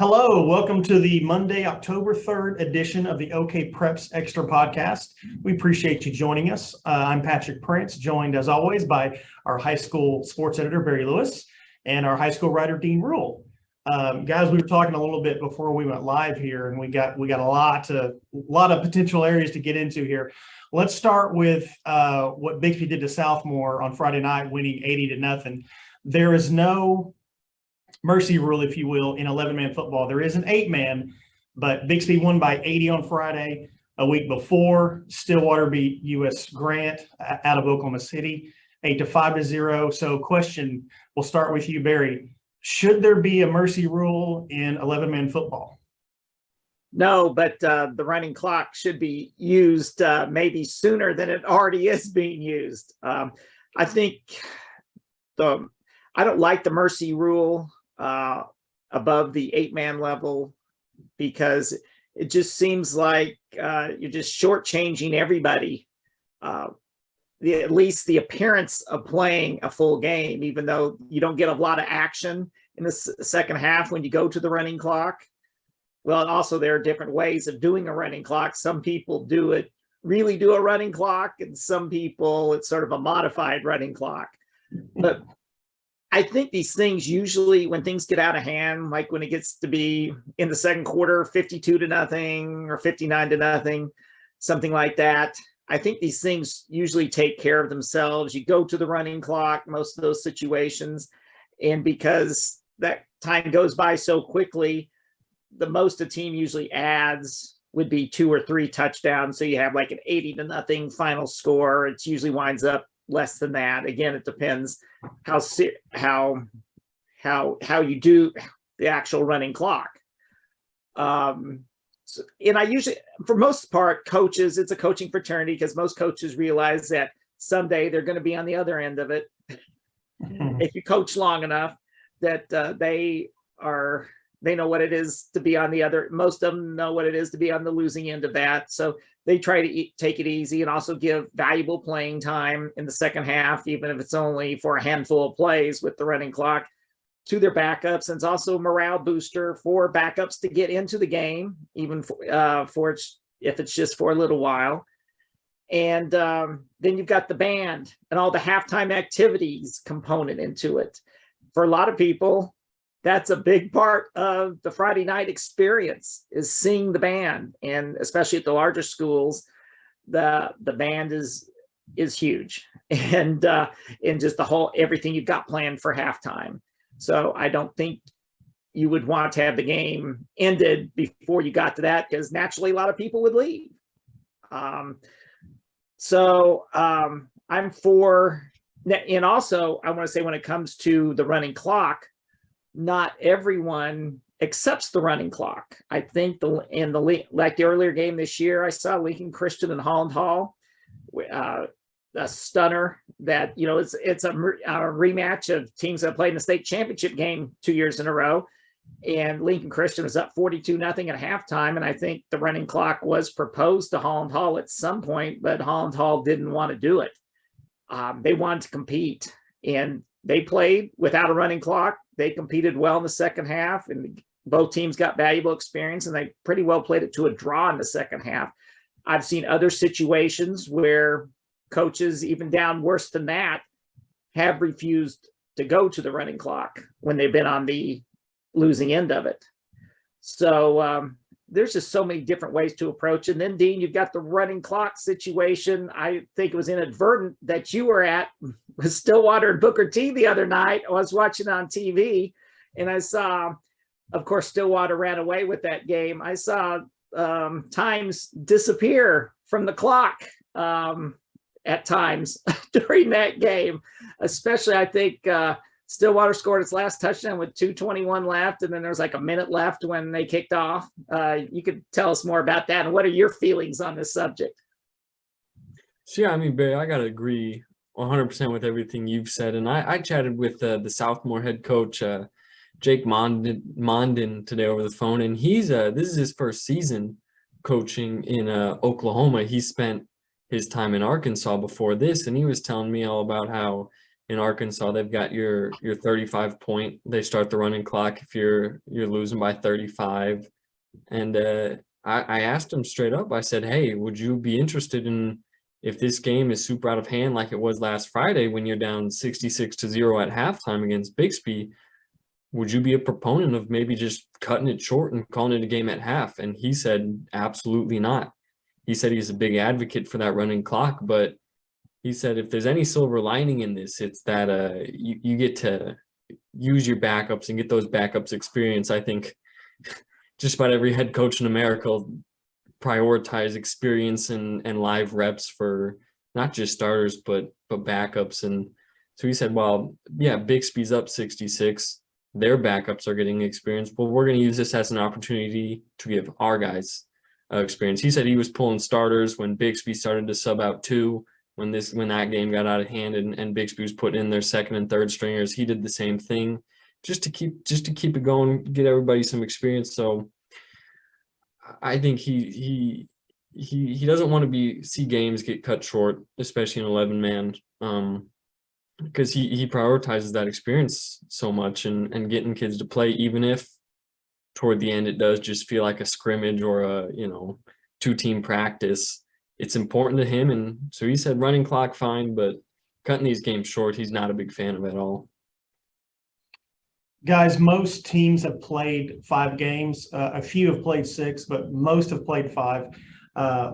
Hello, welcome to the Monday, October 3rd edition of the OK Preps Extra podcast. We appreciate you joining us. I'm Patrick Prince, joined as always by our high school sports editor, Barry Lewis, and our high school writer, Dean Rule. Guys, we were talking a little bit before we went live here, and we got a lot of potential areas to get into here. Let's start with what Bixby did to Southmore on Friday night, winning 80-0. There is no mercy rule, if you will, in 11-man football. There is an 8-man, but Bixby won by 80 on Friday. A week before, Stillwater beat U.S. Grant out of Oklahoma City, 8-5-0. So question, we'll start with you, Barry. Should there be a mercy rule in 11-man football? No, but the running clock should be used maybe sooner than it already is being used. I think I don't like the mercy rule above the 8-man level, because it just seems like you're just shortchanging everybody, at least the appearance of playing a full game, even though you don't get a lot of action in the second half when you go to the running clock. Well, and also there are different ways of doing a running clock. Some people really do a running clock, and some people it's sort of a modified running clock. But I think these things usually, when things get out of hand, like when it gets to be in the second quarter, 52-0 or 59-0, something like that, I think these things usually take care of themselves. You go to the running clock, most of those situations, and because that time goes by so quickly, the most a team usually adds would be 2 or 3 touchdowns. So you have like an 80-0 final score. It usually winds up less than that. Again, it depends how you do the actual running clock. And I usually, for most part, coaches, it's a coaching fraternity, because most coaches realize that someday they're going to be on the other end of it. If you coach long enough, that they know what it is to be on the other. Most of them know what it is to be on the losing end of that. So they try to take it easy and also give valuable playing time in the second half, even if it's only for a handful of plays with the running clock, to their backups. And it's also a morale booster for backups to get into the game, even if it's just for a little while. And then you've got the band and all the halftime activities component into it. For a lot of people, that's a big part of the Friday night experience, is seeing the band. And especially at the larger schools, the band is huge, and just the whole, everything you've got planned for halftime. So I don't think you would want to have the game ended before you got to that, because naturally a lot of people would leave. I'm for, and also I want to say, when it comes to the running clock, not everyone accepts the running clock. I think like the earlier game this year, I saw Lincoln Christian and Holland Hall, a stunner that, it's a rematch of teams that played in the state championship game 2 years in a row. And Lincoln Christian was up 42-0 at halftime. And I think the running clock was proposed to Holland Hall at some point, but Holland Hall didn't want to do it. They wanted to compete, and they played without a running clock. They competed well in the second half, and both teams got valuable experience, and they pretty well played it to a draw in the second half. I've seen other situations where coaches, even down worse than that, have refused to go to the running clock when they've been on the losing end of it. So there's just so many different ways to approach it. And then, Dean, you've got the running clock situation. I think it was inadvertent that you were at with Stillwater and Booker T the other night. I was watching on TV, and I saw, of course, Stillwater ran away with that game. I saw times disappear from the clock at times during that game. Especially, I think Stillwater scored its last touchdown with 2:21 left, and then there was like a minute left when they kicked off. You could tell us more about that, and what are your feelings on this subject? So, yeah, I mean, Barry, I got to agree 100% with everything you've said. And I chatted with the Southmore head coach, Jake Mondin, today over the phone, and this is his first season coaching in Oklahoma. He spent his time in Arkansas before this, and he was telling me all about how in Arkansas, they've got your 35 point. They start the running clock if you're losing by 35. And I asked him straight up. I said, "Hey, would you be interested in if this game is super out of hand like it was last Friday when you're down 66-0 at halftime against Bixby? Would you be a proponent of maybe just cutting it short and calling it a game at half?" And he said, "Absolutely not." He said he's a big advocate for that running clock, but he said if there's any silver lining in this, it's that you get to use your backups and get those backups experience. I think just about every head coach in America will prioritize experience and live reps for not just starters, but backups. And so he said, well, yeah, Bixby's up 66. Their backups are getting experience, but we're going to use this as an opportunity to give our guys experience. He said he was pulling starters when Bixby started to sub out too. When that game got out of hand and Bixby was putting in their second and third stringers, he did the same thing just to keep it going, get everybody some experience. So I think he doesn't want to see games get cut short, especially in 11-man, because he prioritizes that experience so much and getting kids to play, even if toward the end it does just feel like a scrimmage or a 2-team practice. It's important to him, and so he said running clock fine, but cutting these games short, he's not a big fan of at all. Guys, most teams have played 5 games. A few have played 6, but most have played 5.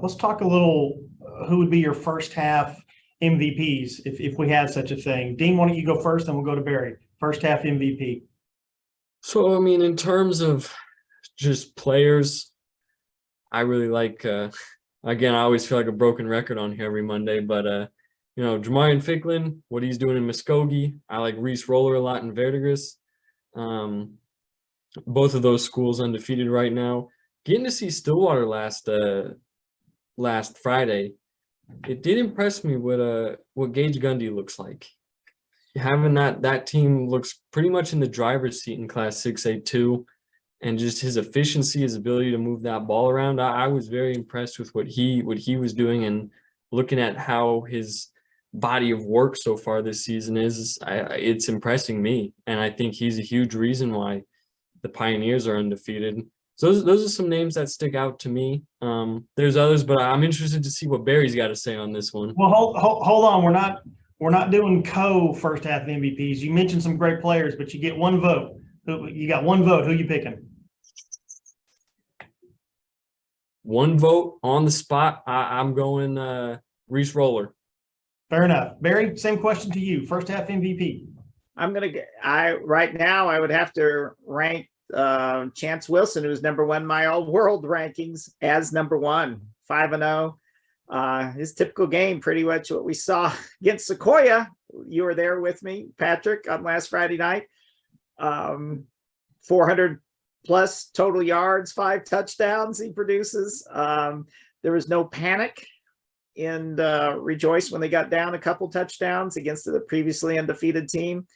Let's talk a little. Who would be your first half MVPs if we had such a thing? Dean, why don't you go first, and we'll go to Barry. First half MVP. So, I mean, in terms of just players, I really like. Again, I always feel like a broken record on here every Monday, but Jamarian Ficklin, what he's doing in Muskogee. I like Reese Roller a lot in Verdigris. Both of those schools undefeated right now. Getting to see Stillwater last Friday, it did impress me what Gage Gundy looks like. Having that team looks pretty much in the driver's seat in Class 6A2, and just his efficiency, his ability to move that ball around. I was very impressed with what he was doing, and looking at how his body of work so far this season is, it's impressing me. And I think he's a huge reason why the Pioneers are undefeated. So those are some names that stick out to me. There's others, but I'm interested to see what Barry's got to say on this one. Well, hold on. We're not doing first half MVPs. You mentioned some great players, but you get one vote. You got one vote. Who you picking? One vote on the spot. I'm going Reese Roller. Fair enough. Barry, same question to you. First half MVP. Right now I would have to rank Chance Wilson, who's number 1 in my all-world rankings, as number 1, 5-0. His typical game, pretty much what we saw against Sequoia. You were there with me, Patrick, on last Friday night. 400 plus total yards, 5 touchdowns he produces. There was no panic in Rejoice when they got down a couple touchdowns against the previously undefeated team.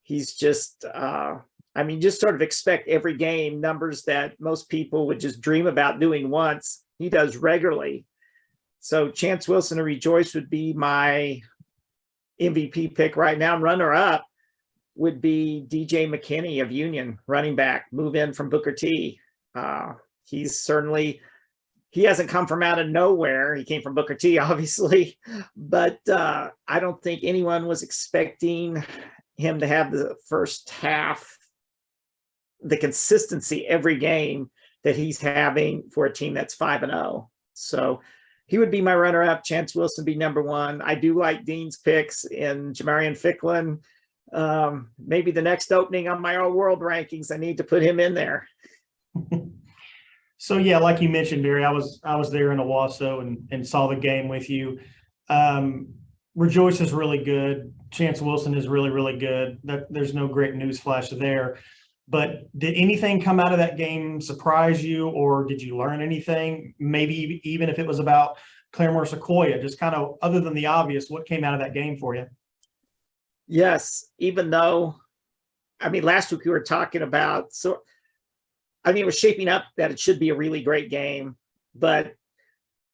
He's just, just sort of expect every game numbers that most people would just dream about doing once. He does regularly. So Chance Wilson of Rejoice would be my MVP pick right now. Runner-up would be DJ McKinney of Union, running back, move in from Booker T. He hasn't come from out of nowhere. He came from Booker T, obviously, but I don't think anyone was expecting him to have the first half, the consistency every game that he's having for a team that's 5-0. So he would be my runner-up. Chance Wilson be number 1. I do like Dean's picks in Jamarian Ficklin. Maybe the next opening on my all-world rankings, I need to put him in there. So yeah, like you mentioned, Barry, I was there in Owasso and saw the game with you. Rejoice is really good. Chance Wilson is really, really good. There's no great news flash there. But did anything come out of that game surprise you, or did you learn anything? Maybe even if it was about Claremore Sequoia, just kind of other than the obvious, what came out of that game for you? Yes, even though, last week we were talking about, it was shaping up that it should be a really great game, but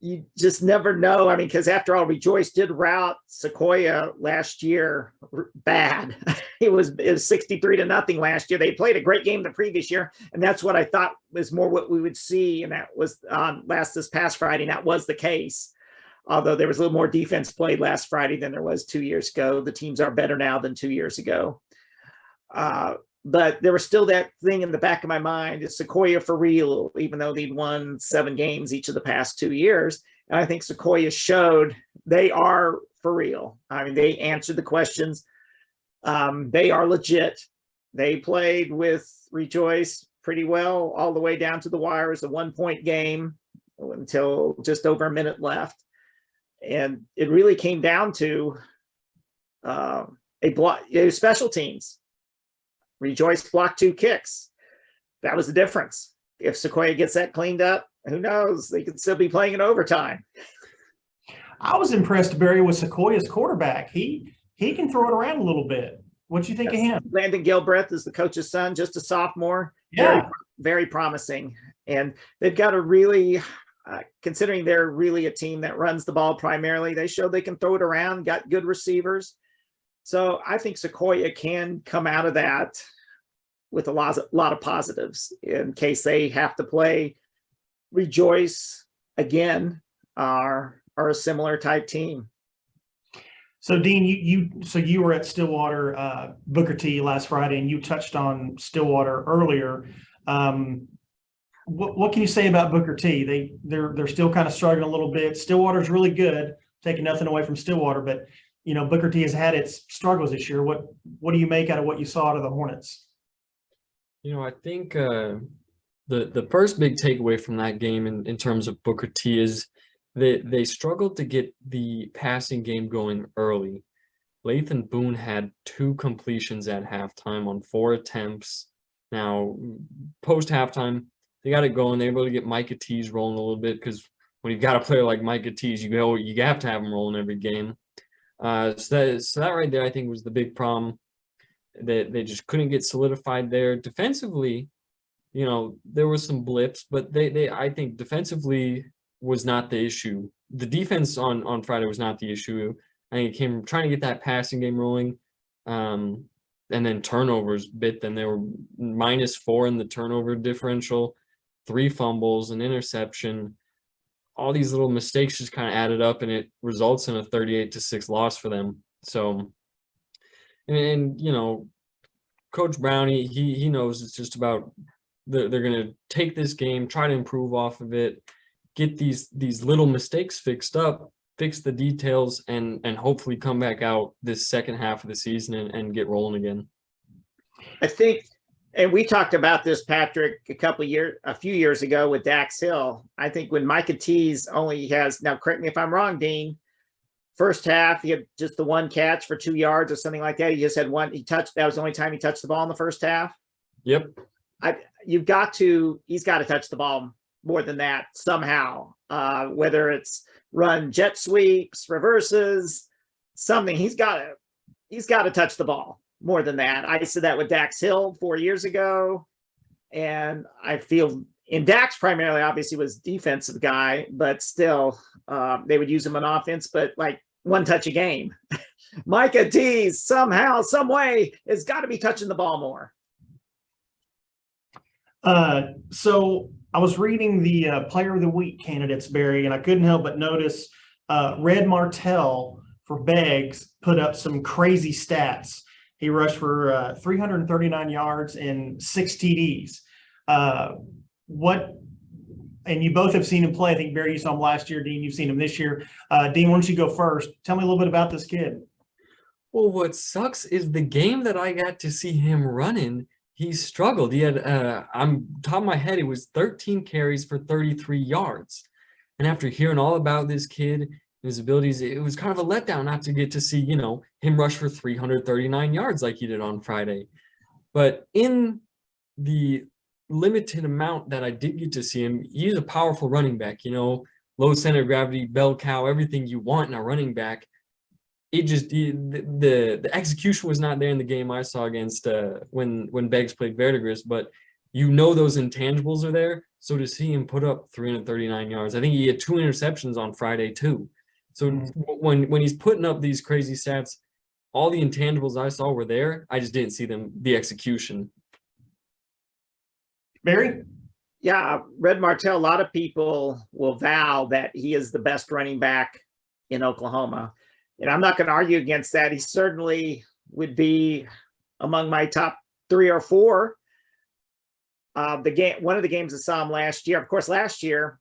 you just never know. I mean, because after all, Rejoice did rout Sequoia last year bad. It was 63-0 last year. They played a great game the previous year, and that's what I thought was more what we would see. And that was this past Friday. And that was the case. Although there was a little more defense played last Friday than there was 2 years ago. The teams are better now than 2 years ago. But there was still that thing in the back of my mind, is Sequoia for real, even though they'd won 7 games each of the past 2 years. And I think Sequoia showed they are for real. I mean, they answered the questions. They are legit. They played with Rejoice pretty well all the way down to the wire. It was a 1-point game until just over a minute left. And it really came down to special teams. Rejoice blocked 2 kicks. That was the difference. If Sequoia gets that cleaned up, who knows? They could still be playing in overtime. I was impressed, Barry, with Sequoia's quarterback. He can throw it around a little bit. What do you think of him? Landon Gilbreth is the coach's son, just a sophomore. Yeah. Very, very promising. And they've got a really, considering they're really a team that runs the ball primarily, they showed they can throw it around, got good receivers. So I think Sequoia can come out of that with a lot of positives in case they have to play Rejoice again, or a similar type team. So Dean, you were at Stillwater Booker T last Friday, and you touched on Stillwater earlier. What can you say about Booker T? They're still kind of struggling a little bit. Stillwater's really good, taking nothing away from Stillwater, but Booker T has had its struggles this year. What do you make out of what you saw out of the Hornets? I think the first big takeaway from that game in terms of Booker T is that they struggled to get the passing game going early. Lathan Boone had 2 completions at halftime on 4 attempts. Now, post halftime, they got it going. They were able to get Micah Tees rolling a little bit, because when you've got a player like Micah Tees, you have to have him rolling every game. So that right there, I think, was the big problem. That they just couldn't get solidified there. Defensively, there was some blips, but I think defensively was not the issue. The defense on Friday was not the issue. I think it came trying to get that passing game rolling, and then turnovers bit them. They were -4 in the turnover differential, 3 fumbles, an interception. All these little mistakes just kind of added up, and it results in a 38-6 loss for them. So, and Coach Brownie, he knows it's just about they're going to take this game, try to improve off of it, get these little mistakes fixed up, fix the details, and hopefully come back out this second half of the season and get rolling again. I think, and we talked about this, Patrick, a few years ago with Dax Hill. I think when Micah Tees only has, now correct me if I'm wrong, Dean, first half, he had just the 1 catch for 2 yards or something like that. He just had 1, that was the only time he touched the ball in the first half. Yep. He's got to touch the ball more than that somehow, whether it's run jet sweeps, reverses, something. He's got to touch the ball more than that. I said that with Dax Hill 4 years ago, and I feel in Dax primarily obviously was defensive guy, but still they would use him on offense, but like 1 touch a game. Micah Tees somehow, some way has got to be touching the ball more. So I was reading the Player of the Week candidates, Barry, and I couldn't help but notice Red Martell for Beggs put up some crazy stats. He rushed for 339 yards and 6 TDs. And you both have seen him play. I think, Barry, you saw him last year. Dean, you've seen him this year. Dean, why don't you go first? Tell me a little bit about this kid. Well, what sucks is the game that I got to see him running, he struggled. He had, I'm top of my head, it was 13 carries for 33 yards. And after hearing all about this kid and his abilities, it was kind of a letdown not to get to see, him rush for 339 yards like he did on Friday. But in the limited amount that I did get to see him, he's a powerful running back, low center of gravity, bell cow, everything you want in a running back. It just, the execution was not there in the game I saw against when Beggs played Verdigris, but those intangibles are there. So to see him put up 339 yards, I think he had 2 interceptions on Friday too. So when he's putting up these crazy stats, all the intangibles I saw were there. I just didn't see the execution. Barry? Yeah, Red Martell, a lot of people will vow that he is the best running back in Oklahoma. And I'm not going to argue against that. He certainly would be among my top 3 or 4. One of the games I saw him last year, of course, last year,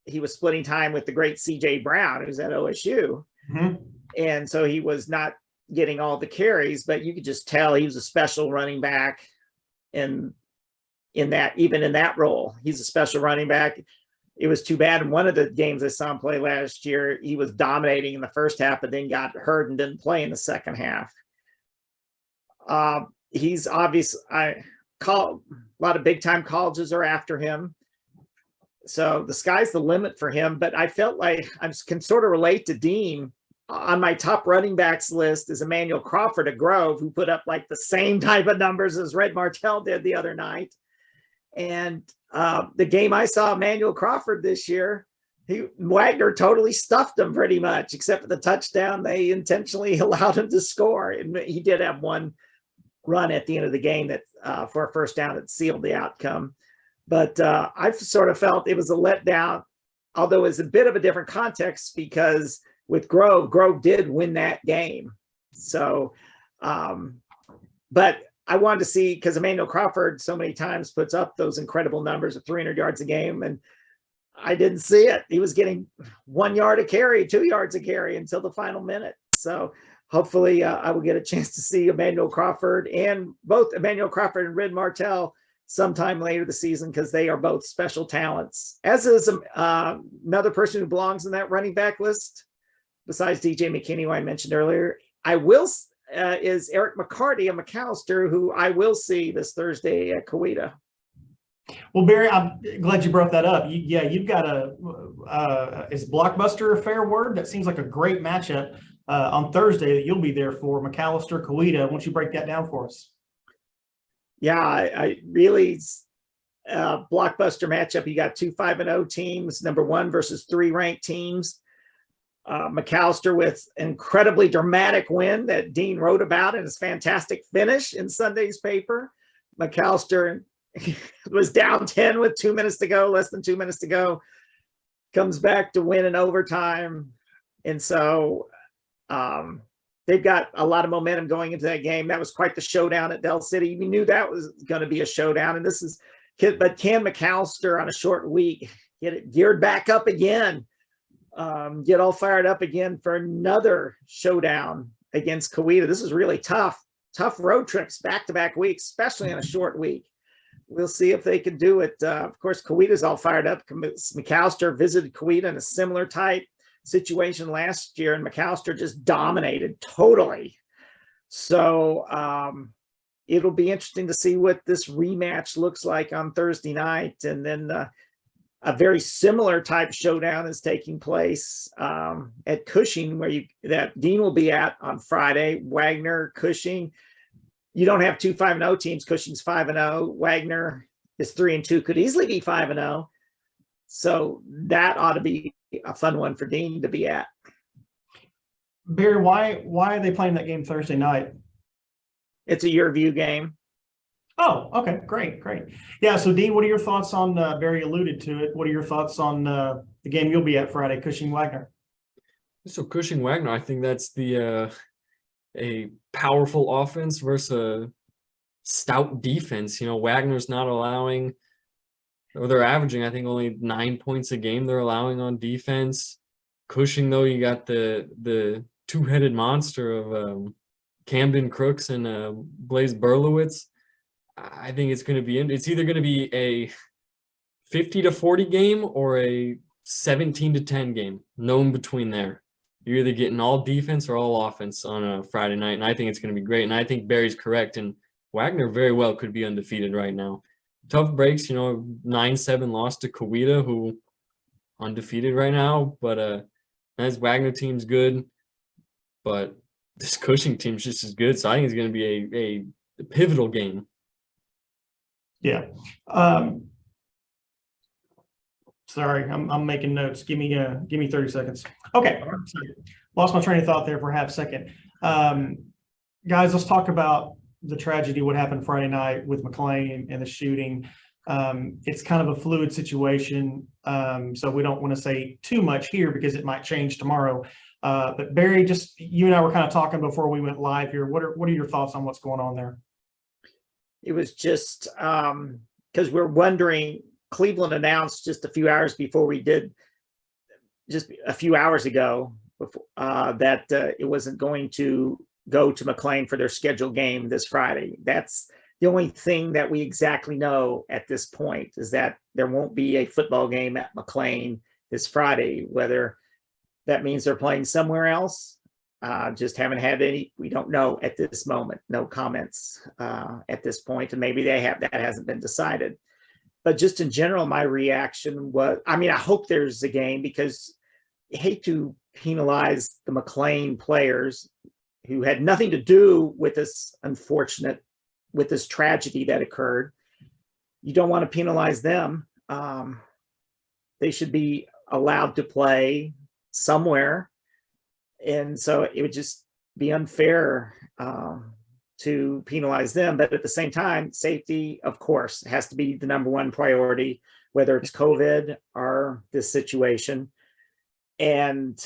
he was splitting time with the great C.J. Brown, who's at OSU. Mm-hmm. And so he was not getting all the carries, but you could just tell he was a special running back in that, even in that role. He's a special running back. It was too bad. In one of the games I saw him play last year, he was dominating in the first half, but then got hurt and didn't play in the second half. He's obvious. A lot of big time colleges are after him. So the sky's the limit for him. But I felt like I can sort of relate to Dean. On my top running backs list is Emmanuel Crawford of Grove, who put up like the same type of numbers as Red Martell did the other night. And the game I saw Emmanuel Crawford this year, Wagner totally stuffed him pretty much, except for the touchdown. They intentionally allowed him to score. And he did have one run at the end of the game that for a first down that sealed the outcome. But I've sort of felt it was a letdown, although it's a bit of a different context because with Grove did win that game. So, but I wanted to see, because Emmanuel Crawford so many times puts up those incredible numbers of 300 yards a game, and I didn't see it. He was getting 1 yard a carry, 2 yards a carry until the final minute. So hopefully I will get a chance to see Emmanuel Crawford, and both Emmanuel Crawford and Red Martell sometime later this season, because they are both special talents, as is another person who belongs in that running back list besides DJ McKinney, who I mentioned earlier. Is Eric Mccarty of McAllister, who I will see this Thursday at Coweta. Well, Barry, I'm glad you brought that up. You've got is blockbuster a fair word? That seems like a great matchup on Thursday that you'll be there for, McAllister, Coweta. Why don't you break that down for us? Yeah, I really blockbuster matchup. You got 2 5-0 teams, number 1 versus 3 ranked teams. McAllister with incredibly dramatic win that Dean wrote about in his fantastic finish in Sunday's paper. McAllister was down 10 with 2 minutes to go, less than 2 minutes to go, comes back to win in overtime. And so they've got a lot of momentum going into that game. That was quite the showdown at Del City. We knew that was going to be a showdown. And but can McAllister on a short week get it geared back up again? Get all fired up again for another showdown against Coweta. This is really tough road trips, back-to-back weeks, especially on a short week. We'll see if they can do it. Of course, Coweta's all fired up. McAllister visited Coweta in a similar type situation last year, and McAllister just dominated totally. So it'll be interesting to see what this rematch looks like on Thursday night. And then a very similar type showdown is taking place at Cushing, that Dean will be at on Friday. Wagner, Cushing. You don't have 2 5-0 teams. Cushing's 5-0. Wagner is 3-2. Could easily be 5-0. So that ought to be a fun one for Dean to be at. Barry, why are they playing that game Thursday night? It's a year view game. Oh, okay, great. Yeah, so Dean, what are your thoughts on, Barry alluded to it, what are your thoughts on the game you'll be at Friday, Cushing-Wagner? So Cushing-Wagner, I think that's a powerful offense versus a stout defense. Wagner's not allowing, or they're averaging, I think, only 9 points a game they're allowing on defense. Cushing, though, you got the two-headed monster of Camden Crooks and Blaze Berlowitz. I think it's either going to be a 50-40 game or a 17-10 game. No in between there. You're either getting all defense or all offense on a Friday night, and I think it's going to be great. And I think Barry's correct, and Wagner very well could be undefeated right now. Tough breaks, 9-7 loss to Coweta, who undefeated right now, but this Wagner team's good, but this Cushing team's just as good. So I think it's going to be a pivotal game. Yeah. Sorry, I'm making notes. Give me 30 seconds. Okay. Sorry. Lost my train of thought there for half a second. Guys, let's talk about the tragedy, what happened Friday night with McLean and the shooting. It's kind of a fluid situation. So we don't want to say too much here because it might change tomorrow. But Barry, just you and I were kind of talking before we went live here. What are your thoughts on what's going on there? It was just because we're wondering, Cleveland announced just a few hours before we did, just a few hours ago, before, that it wasn't going to go to McLean for their scheduled game this Friday. That's the only thing that we exactly know at this point, is that there won't be a football game at McLean this Friday. Whether that means they're playing somewhere else, just haven't had any, we don't know at this moment. No comments at this point, and maybe they have, that hasn't been decided. But just in general, my reaction was, I mean, I hope there's a game, because I hate to penalize the McLean players who had nothing to do with this tragedy that occurred. You don't want to penalize them. They should be allowed to play somewhere. And so it would just be unfair to penalize them. But at the same time, safety, of course, has to be the number one priority, whether it's COVID or this situation. And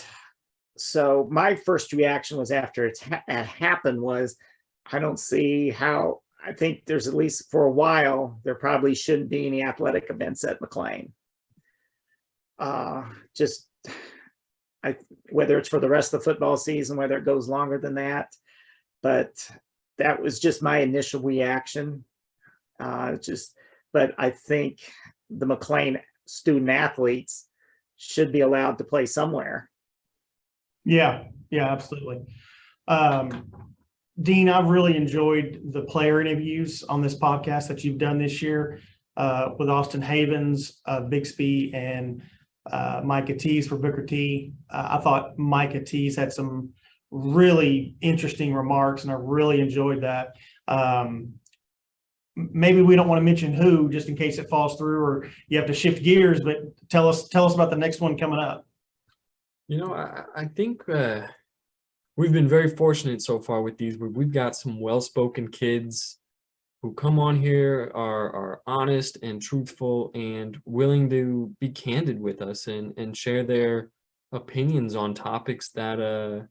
so my first reaction was, after it happened, was I don't see how, I think there's, at least for a while, there probably shouldn't be any athletic events at McLean. Whether it's for the rest of the football season, whether it goes longer than that, but that was just my initial reaction. But I think the McLean student athletes should be allowed to play somewhere. Yeah, absolutely. Dean, I've really enjoyed the player interviews on this podcast that you've done this year with Austin Havens, Bixby, and Micah Tees for Booker T. I thought Micah Tees had some really interesting remarks, and I really enjoyed that. Maybe we don't want to mention who, just in case it falls through or you have to shift gears, but tell us about the next one coming up. You know, I think we've been very fortunate so far with these. We've got some well-spoken kids who come on here, are honest and truthful and willing to be candid with us and share their opinions on topics that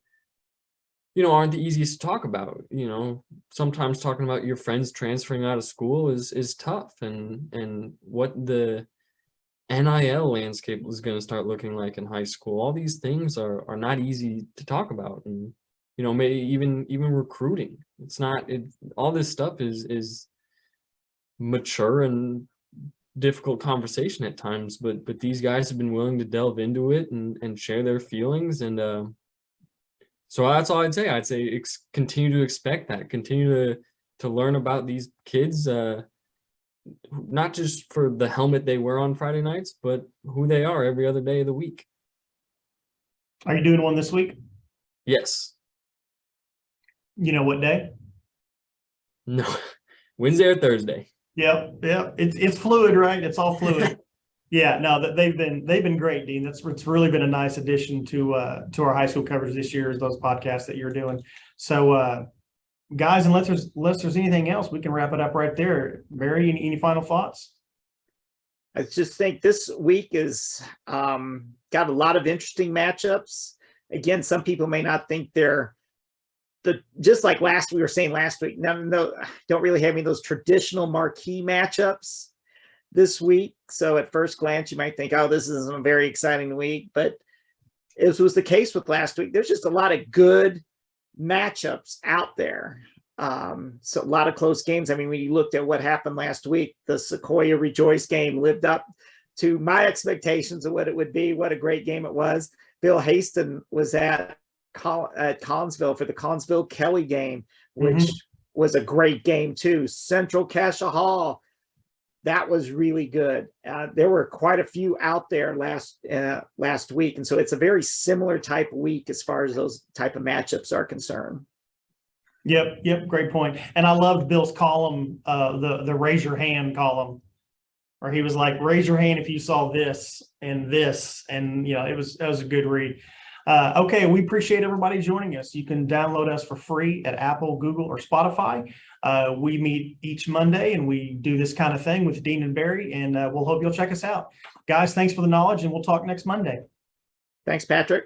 aren't the easiest to talk about. Sometimes talking about your friends transferring out of school is tough, and what the NIL landscape was going to start looking like in high school. All these things are not easy to talk about, and maybe even recruiting. It's not. All this stuff is mature and difficult conversation at times, but these guys have been willing to delve into it and share their feelings, and so that's all I'd say. I'd say continue to expect that. Continue to learn about these kids. Not just for the helmet they wear on Friday nights, but who they are every other day of the week. Are you doing one this week? Yes. You know what day? No. Wednesday or Thursday. Yep. It's fluid, right? It's all fluid. Yeah, no, they've been great, Dean. It's really been a nice addition to our high school coverage this year, is those podcasts that you're doing. So guys, unless there's anything else, we can wrap it up right there. Barry, any final thoughts? I just think this week is got a lot of interesting matchups. Again, some people may not think they're just like we were saying last week. No, don't really have any of those traditional marquee matchups this week. So at first glance, you might think, oh, this isn't a very exciting week. But as was the case with last week, there's just a lot of good matchups out there. So a lot of close games. I mean, when you looked at what happened last week, the Sequoia Rejoice game lived up to my expectations of what it would be. What a great game it was. Bill Haston was at Collinsville for the Collinsville Kelly game, which was a great game too. Central Cassia Hall, that was really good. There were quite a few out there last week, and so it's a very similar type of week as far as those type of matchups are concerned. Yep. Great point. And I loved Bill's column, the raise your hand column, where he was like, raise your hand if you saw this, and, that was a good read. Okay, we appreciate everybody joining us. You can download us for free at Apple, Google, or Spotify. We meet each Monday and we do this kind of thing with Dean and Barry, and we'll hope you'll check us out. Guys, thanks for the knowledge, and we'll talk next Monday. Thanks, Patrick.